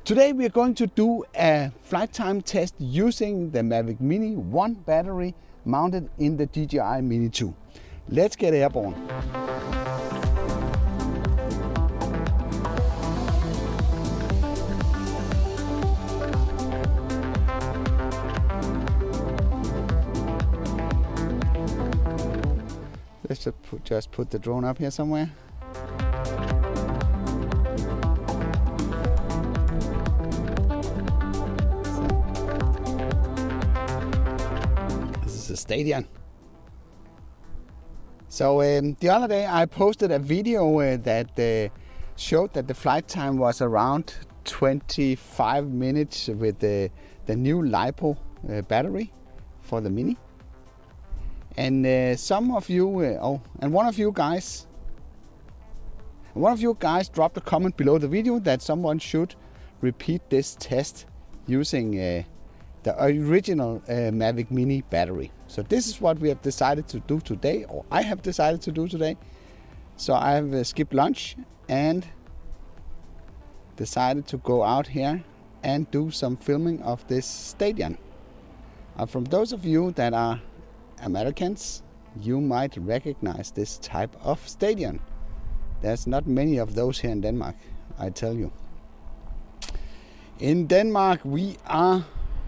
Today we are going to do a flight time test using the Mavic Mini 1 battery mounted in the DJI Mini 2. Let's get airborne. Let's just put the drone up here somewhere. Stadium. So the other day I posted a video that showed that the flight time was around 25 minutes with the new LiPo battery for the Mini. And some of you, one of you guys dropped a comment below the video that someone should repeat this test using the original Mavic Mini battery. So this is what we have decided to do today, or I have decided to do today. So I have skipped lunch and decided to go out here and do some filming of this stadium. From those of you that are Americans, you might recognize this type of stadium. There's not many of those here in Denmark, I tell you. In Denmark,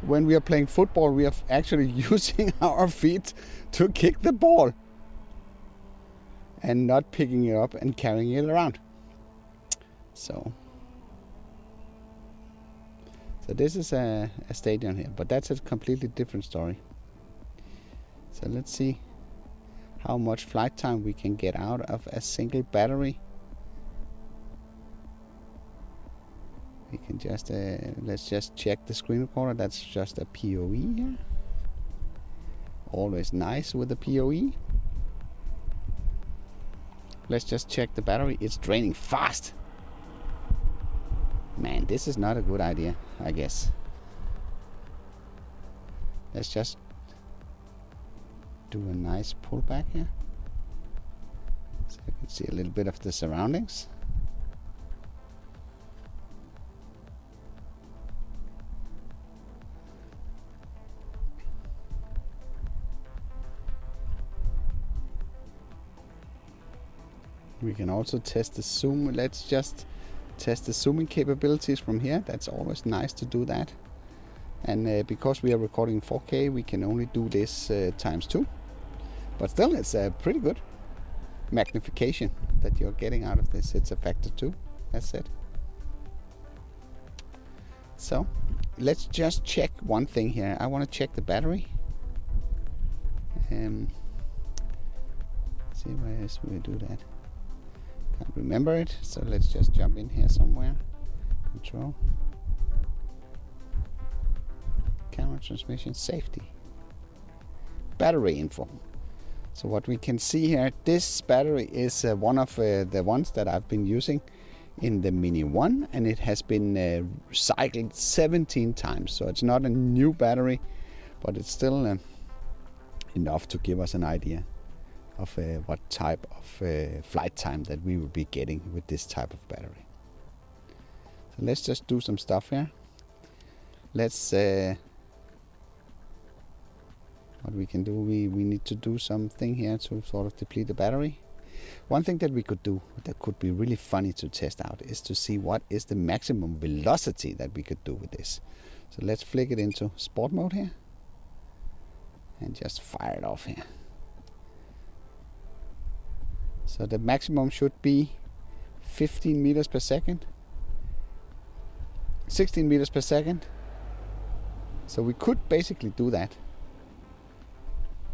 when we are playing football, we are actually using our feet to kick the ball and not picking it up and carrying it around. So this is a stadium here, but that's a completely different story. So let's see how much flight time we can get out of a single battery. We can just, let's just check the screen recorder. That's just a PoE here. Always nice with the PoE. Let's just check the battery. It's draining fast. Man, this is not a good idea, I guess. Let's just do a nice pullback here. So you can see a little bit of the surroundings. We can also test the zoom. Let's just test the zooming capabilities from here. That's always nice to do that. And because we are recording 4K, we can only do this ×2. But still, it's a pretty good magnification that you're getting out of this. It's a factor 2, that's it. So let's just check one thing here. I want to check the battery. See where else we do that. Can't remember it, so let's just jump in here somewhere. Control, camera, transmission, safety, battery info. So what we can see here, this battery is one of the ones that I've been using in the Mini 1, and it has been cycled 17 times. So it's not a new battery, but it's still enough to give us an idea of what type of flight time that we will be getting with this type of battery. So let's just do some stuff here. Let's what we can do, we need to do something here to sort of deplete the battery. One thing that we could do that could be really funny to test out is to see what is the maximum velocity that we could do with this. So let's flick it into sport mode here and just fire it off here. So the maximum should be 15 meters per second, 16 meters per second. So we could basically do that.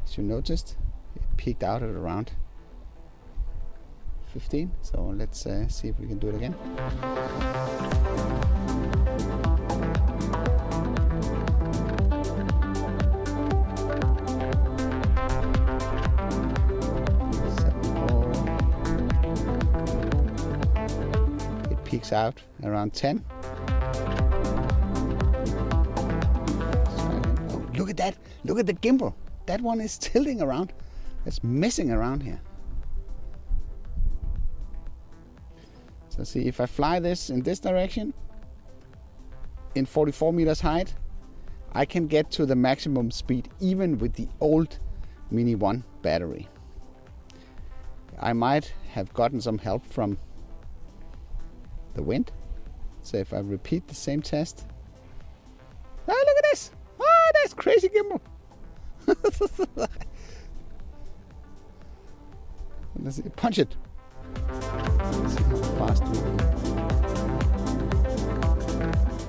As you noticed, it peaked out at around 15. So let's see if we can do it again. Peaks out around 10. Oh, look at that! Look at the gimbal. That one is tilting around. It's messing around here. So see, if I fly this in this direction, in 44 meters height, I can get to the maximum speed even with the old Mini 1 battery. I might have gotten some help from the wind. So if I repeat the same test. Oh, look at this! Oh, that's crazy gimbal! Let's see, punch it! Let's see how fast we go.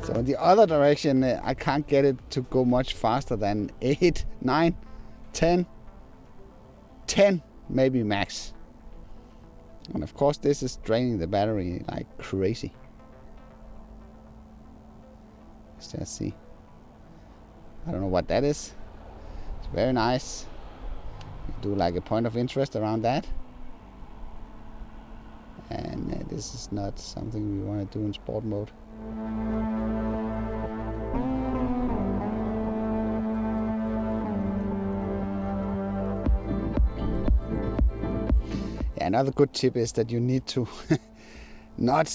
So in the other direction, I can't get it to go much faster than 8, 9, 10 maybe max. And of course this is draining the battery like crazy. Let's just see. I don't know what that is. It's very nice. You do like a point of interest around that. And this is not something we want to do in sport mode. Yeah, another good tip is that you need to not,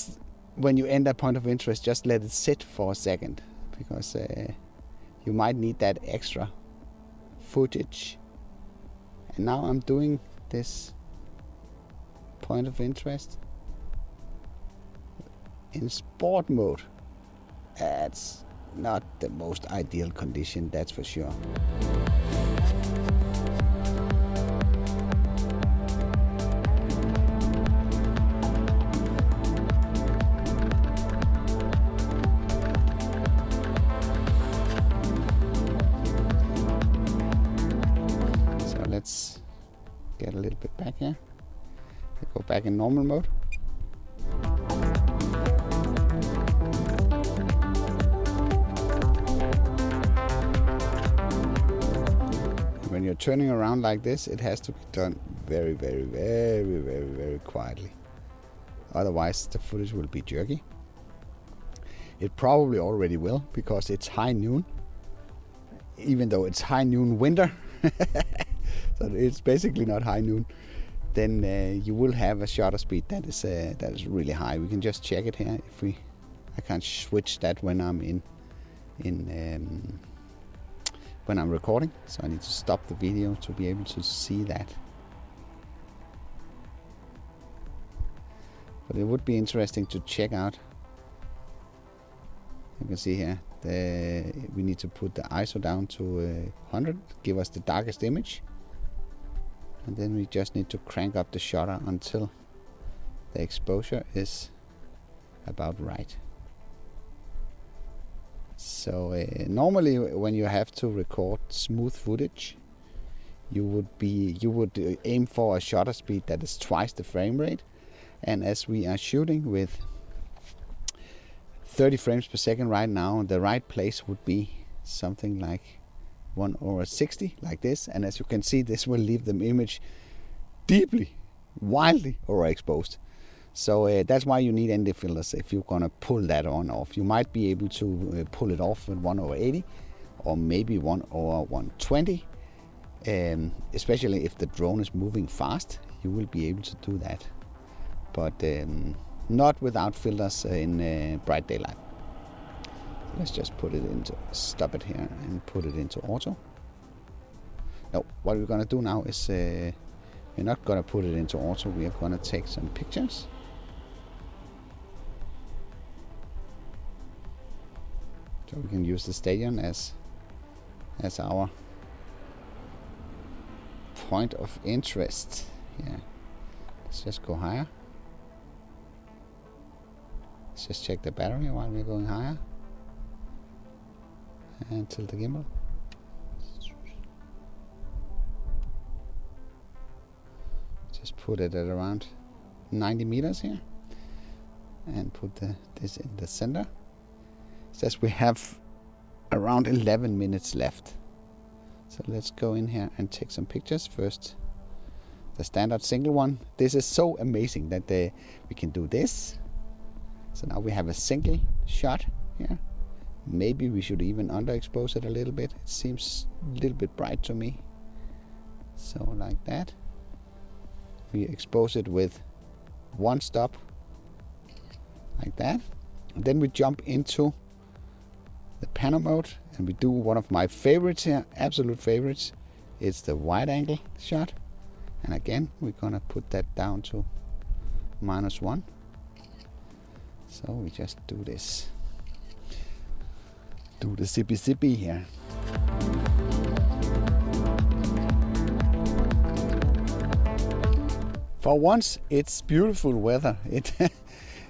when you enter point of interest, just let it sit for a second, because you might need that extra footage. And now I'm doing this point of interest in sport mode. That's not the most ideal condition, that's for sure. So let's get a little bit back here. Go back in normal mode. When you're turning around like this, it has to be done very, very, very, very, very quietly. Otherwise the footage will be jerky. It probably already will, because it's high noon, even though it's high noon winter. So it's basically not high noon. Then you will have a shutter speed that is really high. We can just check it here. I can't switch that when I'm when I'm recording, so I need to stop the video to be able to see that. But it would be interesting to check out. You can see here we need to put the ISO down to 100, give us the darkest image. And then we just need to crank up the shutter until the exposure is about right. So normally when you have to record smooth footage, you would aim for a shutter speed that is twice the frame rate. And as we are shooting with 30 frames per second right now, the right place would be something like 1/60, like this. And as you can see, this will leave the image deeply, wildly overexposed. So that's why you need ND filters if you're gonna pull that on off. You might be able to pull it off with 1/80 or maybe 1/120. Especially if the drone is moving fast, you will be able to do that. But not without filters in bright daylight. Let's just put it into, stop it here and put it into auto. No, what we're gonna do now is we're not gonna put it into auto. We are gonna take some pictures. So we can use the stadium as our point of interest. Yeah. Let's just go higher. Let's just check the battery while we're going higher. And tilt the gimbal. Just put it at around 90 meters here. And put this in the center. It says we have around 11 minutes left. So let's go in here and take some pictures. First, the standard single one. This is so amazing that we can do this. So now we have a single shot here. Maybe we should even underexpose it a little bit. It seems a little bit bright to me. So like that. We expose it with one stop, like that. And then we jump into the panel mode, and we do one of my favorites here, absolute favorites. It's the wide angle shot, and again we're gonna put that down to -1. So we just do this, do the zippy here. For once, it's beautiful weather.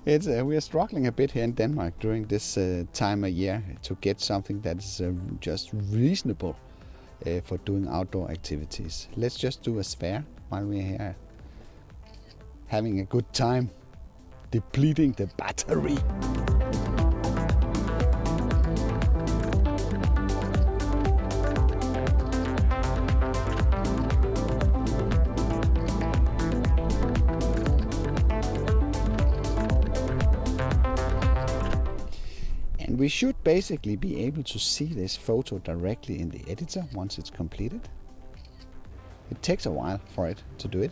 We are struggling a bit here in Denmark during this time of year to get something that is just reasonable for doing outdoor activities. Let's just do a sphere while we're here having a good time depleting the battery. We should basically be able to see this photo directly in the editor once it's completed. It takes a while for it to do it.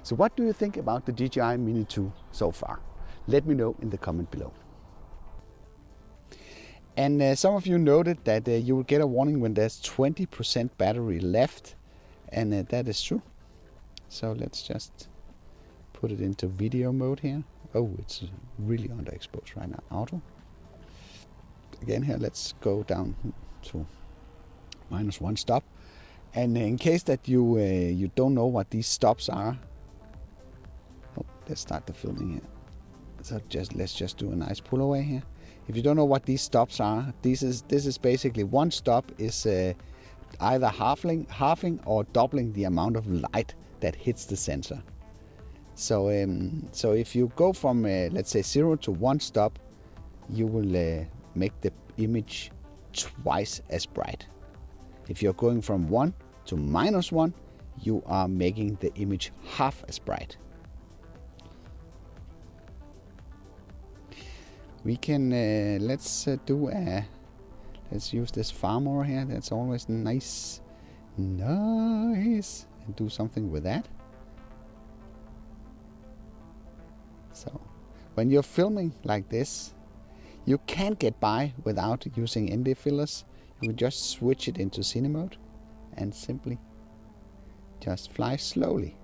So what do you think about the DJI Mini 2 so far? Let me know in the comment below. And some of you noted that you will get a warning when there's 20% battery left, and that is true. So let's just put it into video mode here. Oh, it's really underexposed right now. Auto. Again here, let's go down to -1 stop. And in case that you don't know what these stops are, let's start the filming here. So let's just do a nice pull away here. If you don't know what these stops are, this is basically one stop is either halving or doubling the amount of light that hits the sensor. So if you go from let's say 0 to 1 stop, you will make the image twice as bright. If you're going from 1 to -1, you are making the image half as bright. We can let's use this far more here. That's always nice, and do something with that. So when you're filming like this, you can't get by without using ND fillers. You can just switch it into cine mode and simply just fly slowly.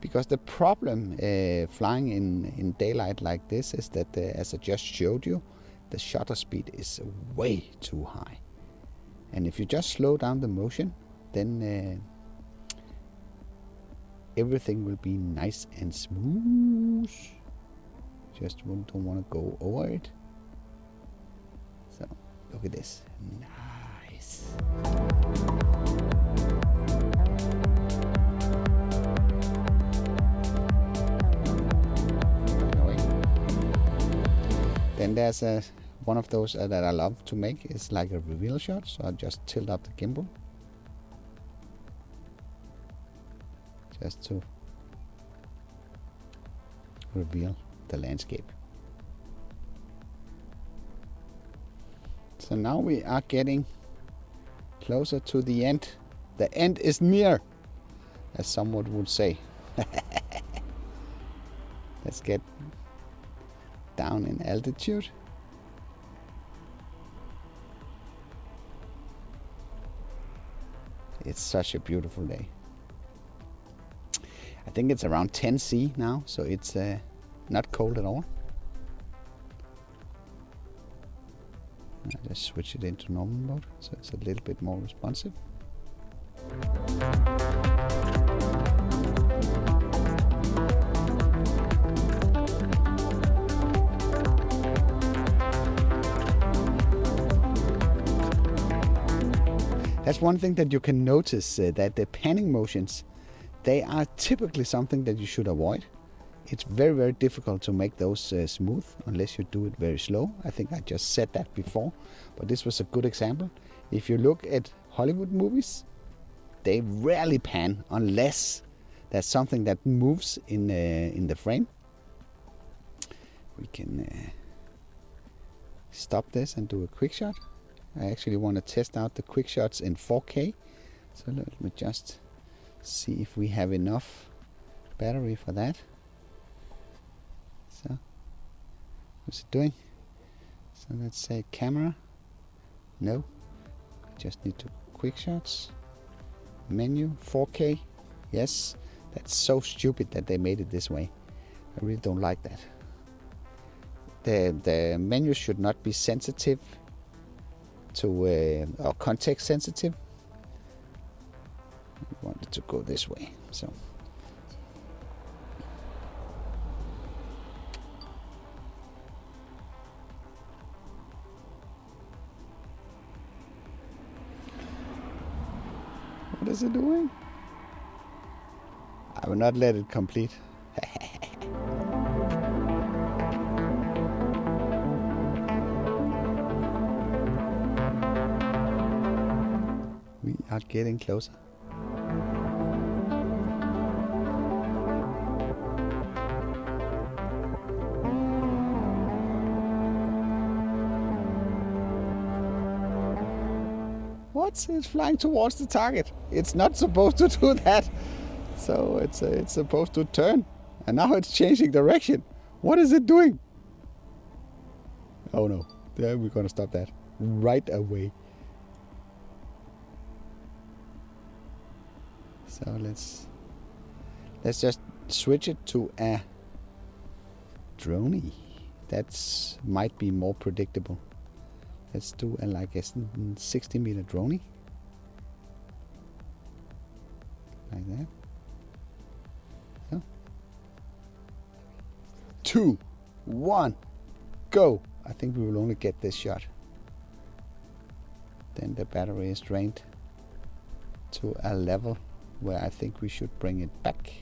Because the problem flying in daylight like this is that, as I just showed you, the shutter speed is way too high. And if you just slow down the motion, then everything will be nice and smooth. Just don't want to go over it. So look at this. Nice. Then there's one of those that I love to make. It's like a reveal shot, so I just tilt up the gimbal just to reveal the landscape. So now we are getting closer to the end. The end is near, as someone would say. Let's get down in altitude. It's such a beautiful day. I think it's around 10 C now, so it's not cold at all. I just switch it into normal mode, so it's a little bit more responsive. That's one thing that you can notice, that the panning motions, they are typically something that you should avoid. It's very, very difficult to make those smooth unless you do it very slow. I think I just said that before, but this was a good example. If you look at Hollywood movies, they rarely pan unless there's something that moves in the frame. We can stop this and do a quick shot. I actually want to test out the quick shots in 4K. So let me just see if we have enough battery for that. So, what's it doing? So let's say camera. No. Just need to quick shots. Menu 4K. Yes. That's so stupid that they made it this way. I really don't like that. The menu should not be sensitive to or context sensitive. I want it to go this way. So what is it doing? I will not let it complete. We are getting closer. What? It's flying towards the target. It's not supposed to do that. So it's supposed to turn, and now it's changing direction. What is it doing? Oh no! There, we're gonna stop that right away. So let's just switch it to a drone. That's might be more predictable. Let's do a like a 60-meter drone. Like that. So. 2, 1, go! I think we will only get this shot. Then the battery is drained to a level where I think we should bring it back.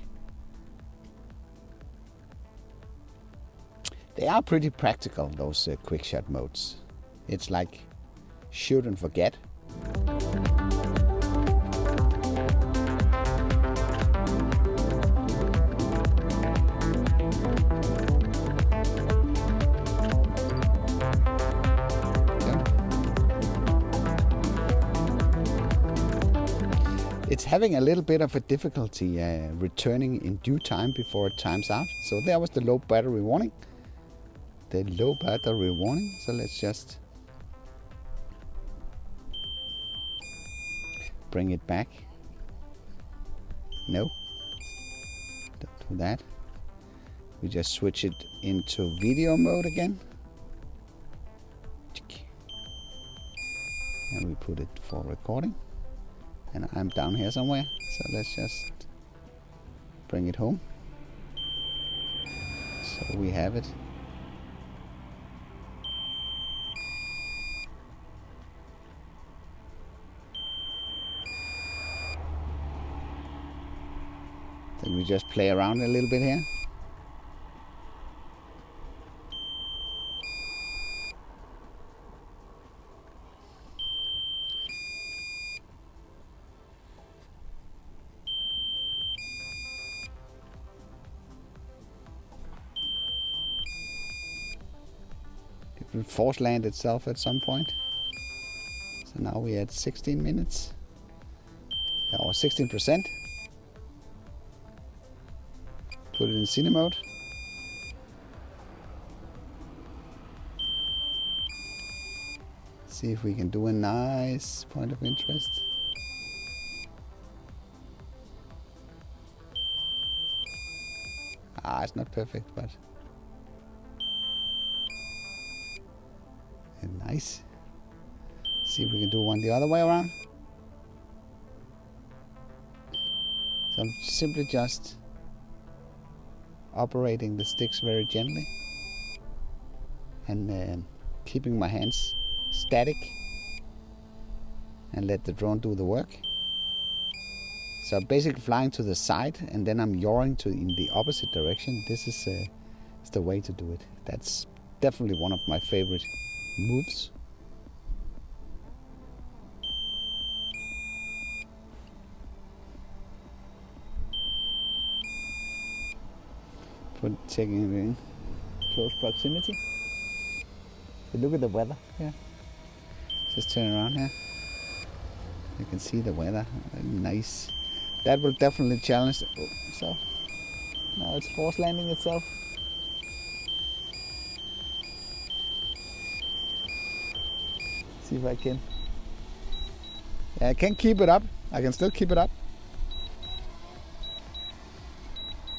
They are pretty practical, those quick shot modes. It's like shoot and forget. It's having a little bit of a difficulty returning in due time before it times out. So there was the low battery warning. So let's just bring it back. No, don't do that. We just switch it into video mode again. And we put it for recording. And I'm down here somewhere, so let's just bring it home. So we have it. Then we just play around a little bit here. It will force land itself at some point. So now we're at 16 minutes, or 16%. Put it in cine mode. See if we can do a nice point of interest. It's not perfect, but nice. See if we can do one the other way around. So I'm simply just operating the sticks very gently and keeping my hands static and let the drone do the work. So I'm basically flying to the side and then I'm yawing in the opposite direction. This is the way to do it. That's definitely one of my favorite moves. Taking it in close proximity. But look at the weather here. Just turn around here. You can see the weather. Nice. That will definitely challenge itself. Now it's force landing itself. See if I can. Yeah, I can keep it up. I can still keep it up.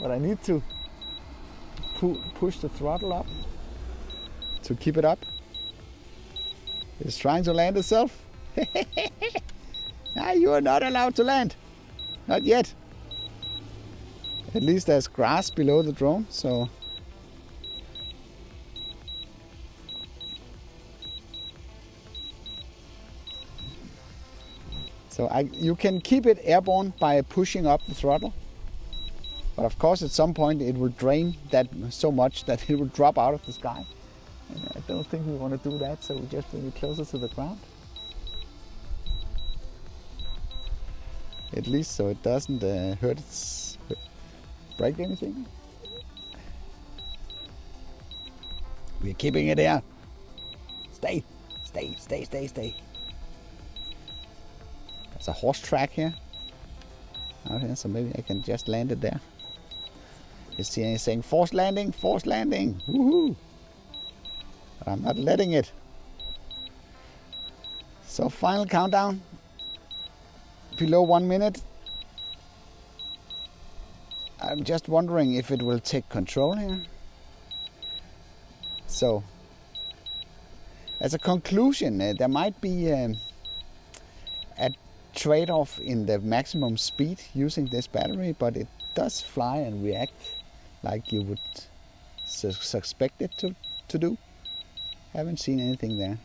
But I need to push the throttle up to keep it up. It's trying to land itself. Ah, you are not allowed to land. Not yet. At least there's grass below the drone, so. You can keep it airborne by pushing up the throttle. But of course at some point it will drain that so much that it will drop out of the sky. And I don't think we want to do that, so we just bring it closer to the ground. At least so it doesn't break anything. We're keeping it here. Stay. There's a horse track here. Out here, so maybe I can just land it there. You see it's saying force landing, woohoo! But I'm not letting it. So final countdown. Below 1 minute. I'm just wondering if it will take control here. So, as a conclusion, there might be a trade-off in the maximum speed using this battery, but it does fly and react like you would suspect it to do. Haven't seen anything there.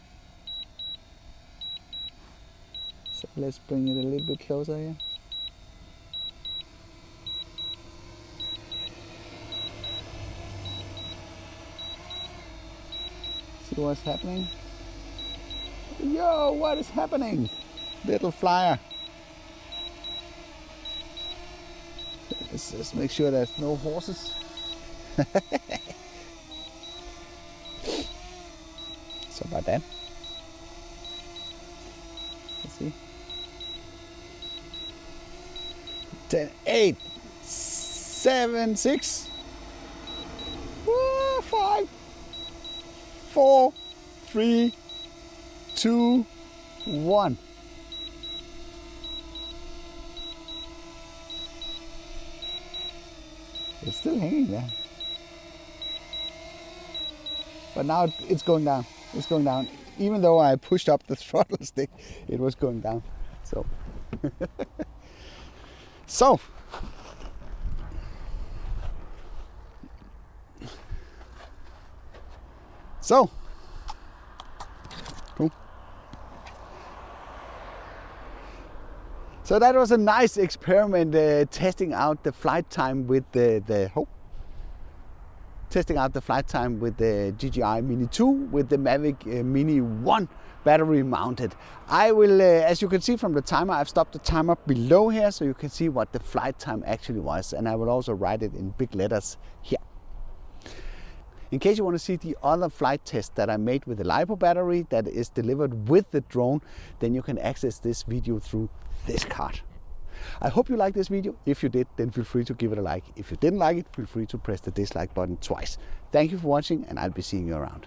So let's bring it a little bit closer here. See what's happening? Yo, what is happening? Little flyer. Let's just make sure there's no horses. So about that. Let's see. 10, 8, 7, 6, 5, 4, 3, 2, 1. It's still hanging there. But now it's going down. It's going down. Even though I pushed up the throttle stick, it was going down. So. So. Cool. So that was a nice experiment, testing out the flight time with the DJI Mini 2 with the Mavic Mini 1 battery mounted. I will, as you can see from the timer, I've stopped the timer below here so you can see what the flight time actually was, and I will also write it in big letters here. In case you want to see the other flight test that I made with the LiPo battery that is delivered with the drone, then you can access this video through this card. I hope you liked this video. If you did, then feel free to give it a like. If you didn't like it, feel free to press the dislike button twice. Thank you for watching, and I'll be seeing you around.